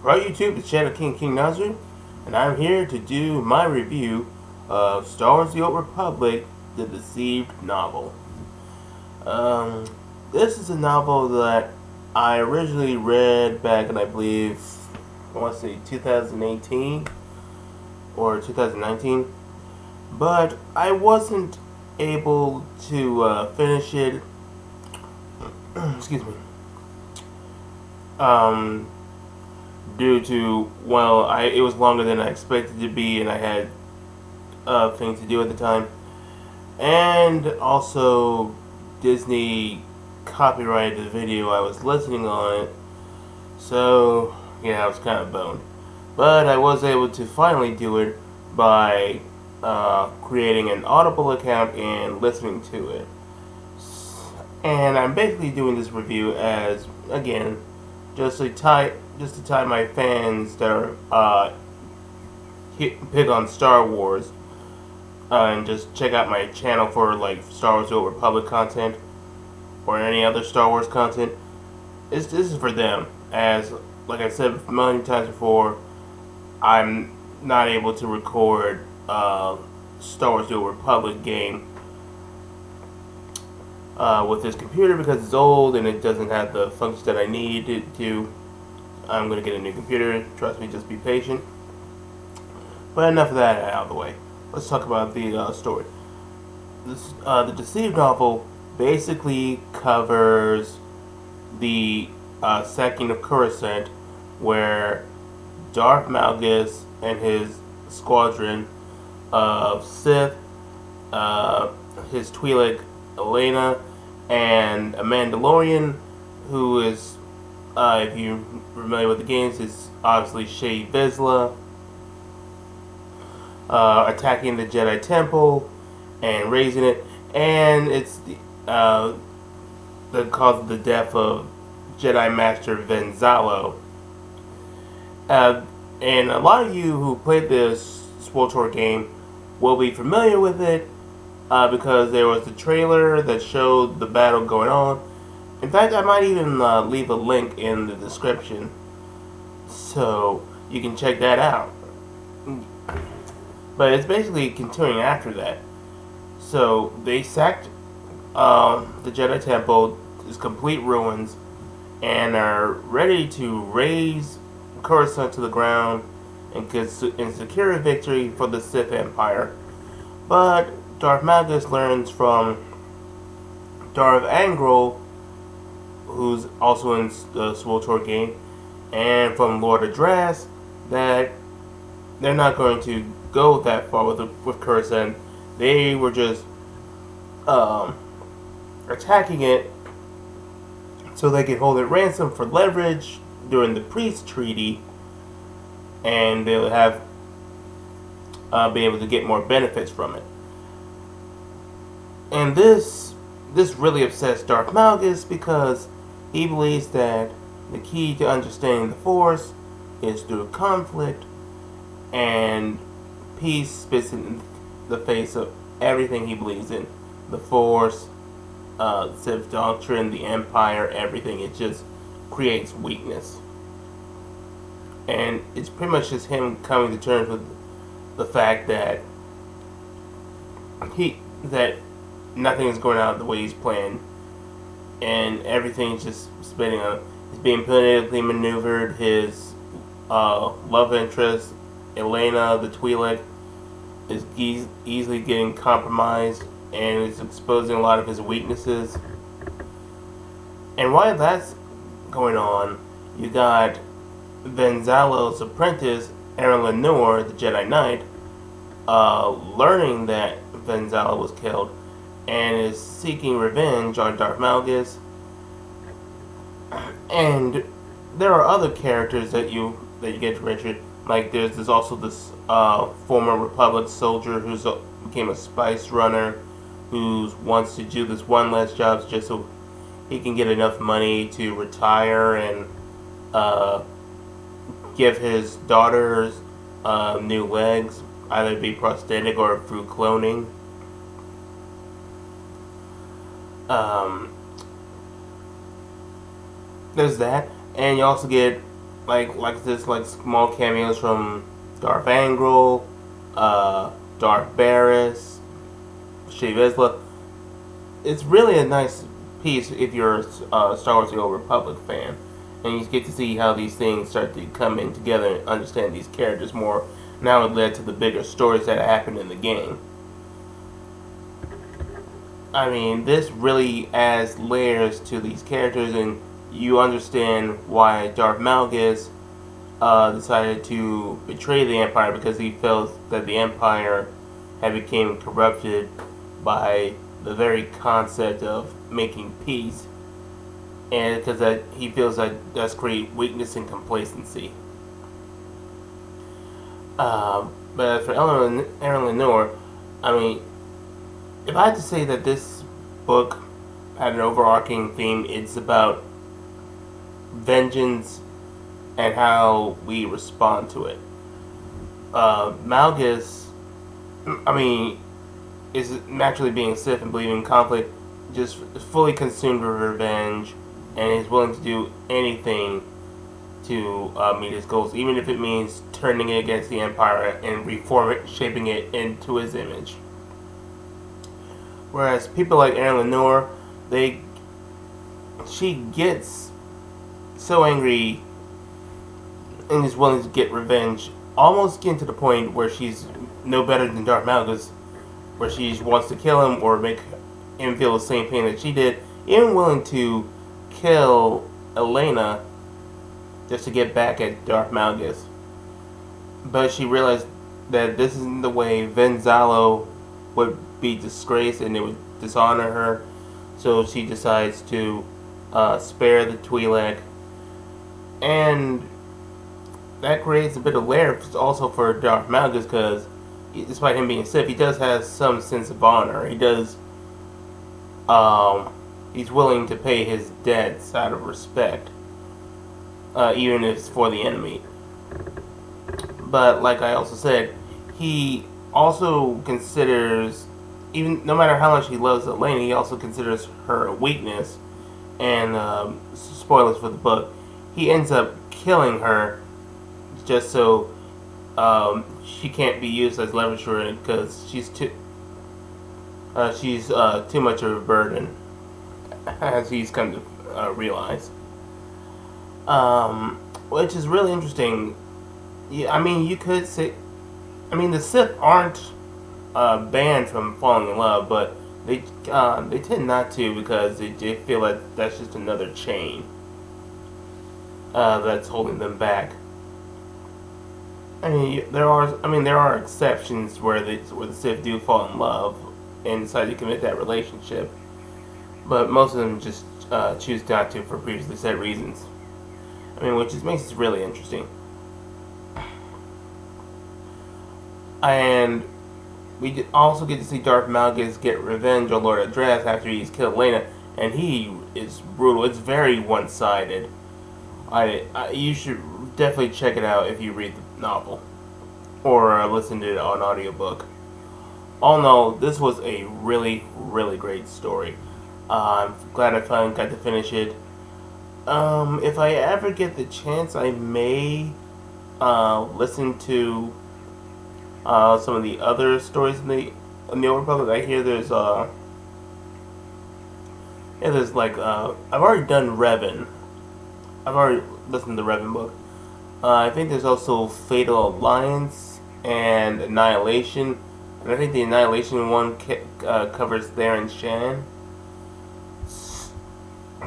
Right, YouTube, it's Shadow King Nazir, and I'm here to do my review of Star Wars: The Old Republic, the Deceived novel. Um, this is a novel that I originally read back in, I believe, I want to say 2018 or 2019, but I wasn't able to finish it. Excuse me. Um, Due to, well, it was longer than I expected to be, and I had things to do at the time, and also Disney copyrighted the video I was listening on it, so yeah, I was kind of boned. But I was able to finally do it by creating an Audible account and listening to it. And I'm basically doing this review as, again, just to tie my fans that are big on Star Wars, and just check out my channel for like Star Wars: The Old Republic content or any other Star Wars content. This is for them, as like I said many times before, I'm not able to record Star Wars: The Old Republic game with this computer because it's old and it doesn't have the functions that I need it to. I'm going to get a new computer. Trust me, just be patient. But enough of that out of the way. Let's talk about the story. The Deceived novel basically covers the sacking of Coruscant, where Darth Malgus and his squadron of Sith, his Twi'lek Elena, and a Mandalorian who is, if you're familiar with the games, is obviously Shae Vizsla, attacking the Jedi Temple and raising it, and it's the cause of the death of Jedi Master Venzalo. And a lot of you who played this SWTOR game will be familiar with it because there was the trailer that showed the battle going on. In fact, I might even leave a link in the description so you can check that out. But it's basically continuing after that. So they sacked the Jedi Temple, is complete ruins, and are ready to raise Coruscant to the ground and secure a victory for the Sith Empire. But Darth Malgus learns from Darth Angral, who's also in the SWTOR game, and from Lord Adras, that they're not going to go that far with Coruscant. They were just attacking it so they could hold it ransom for leverage during the Peace Treaty, and they'll have be able to get more benefits from it. And this really upsets Darth Malgus because he believes that the key to understanding the Force is through conflict, and peace spits in the face of everything he believes in. The Force, Sith doctrine, the Empire, everything. It just creates weakness. And it's pretty much just him coming to terms with the fact that nothing is going out the way he's planned, and everything's just spinning on. He's being politically maneuvered. His love interest, Elena, the Twi'lek, is easily getting compromised, and is exposing a lot of his weaknesses. And while that's going on, you got Venzalo's apprentice, Aaron Lenore, the Jedi Knight, learning that Venzalo was killed, and is seeking revenge on Darth Malgus. And there are other characters that you get to mention. Like there's also this former Republic soldier who's became a spice runner, who wants to do this one last job just so he can get enough money to retire and give his daughters new legs, either be prosthetic or through cloning. There's that, and you also get like small cameos from Darth Angral, Darth Barris, Shea Vizsla. It's really a nice piece if you're a Star Wars: The Old Republic fan, and you get to see how these things start to come in together and understand these characters more. Now it led to the bigger stories that happened in the game. I mean, this really adds layers to these characters, and you understand why Darth Malgus decided to betray the Empire, because he felt that the Empire had become corrupted by the very concept of making peace, and because that he feels that does create weakness and complacency. But for Aaron Lenore, I mean, if I had to say that this book had an overarching theme, it's about vengeance and how we respond to it. Malgus, I mean, is naturally being Sith and believing in conflict, just fully consumed with revenge, and is willing to do anything to meet his goals, even if it means turning it against the Empire and shaping it into his image. Whereas people like Aaron Lenore, she gets so angry and is willing to get revenge, almost getting to the point where she's no better than Darth Malgus, where she wants to kill him or make him feel the same pain that she did, even willing to kill Elena just to get back at Darth Malgus. But she realized that this isn't the way Venzalo would be disgraced and it would dishonor her, so she decides to spare the Twi'lek, and that creates a bit of layer also for Darth Malgus, because despite him being Sith, he does have some sense of honor. He does, he's willing to pay his debts out of respect, even if it's for the enemy. But like I also said, he also considers, even no matter how much he loves Elena, he also considers her a weakness. And spoilers for the book, he ends up killing her just so she can't be used as leverage for it, because she's too much of a burden, as he's come to realize. Which is really interesting. Yeah, I mean, you could say, I mean, the Sith aren't banned from falling in love, but they tend not to, because they feel like that's just another chain that's holding them back. I mean, there are exceptions where the Sith do fall in love and decide to commit that relationship, but most of them just choose not to for previously said reasons. I mean, which makes it really interesting. And we also get to see Darth Malgus get revenge on Lord Address after he's killed Lena, and he is brutal. It's very one-sided. You should definitely check it out if you read the novel or listen to it on audiobook. All in all, this was a really, really great story. I'm glad I finally got to finish it. If I ever get the chance, I may listen to some of the other stories in the Old Republic. I hear there's like I've already done Revan. I've already listened to the Revan book. I think there's also Fatal Alliance and Annihilation, and I think the Annihilation one covers Theron Shan.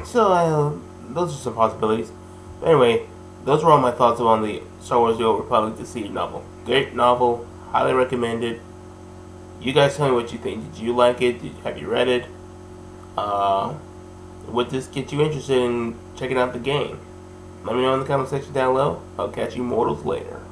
So those are some possibilities. But anyway, those were all my thoughts on the Star Wars: The Old Republic Deceive novel. Great novel. Highly recommended. You guys tell me what you think. Did you like it? Have you read it? Would this get you interested in checking out the game? Let me know in the comment section down below. I'll catch you mortals later.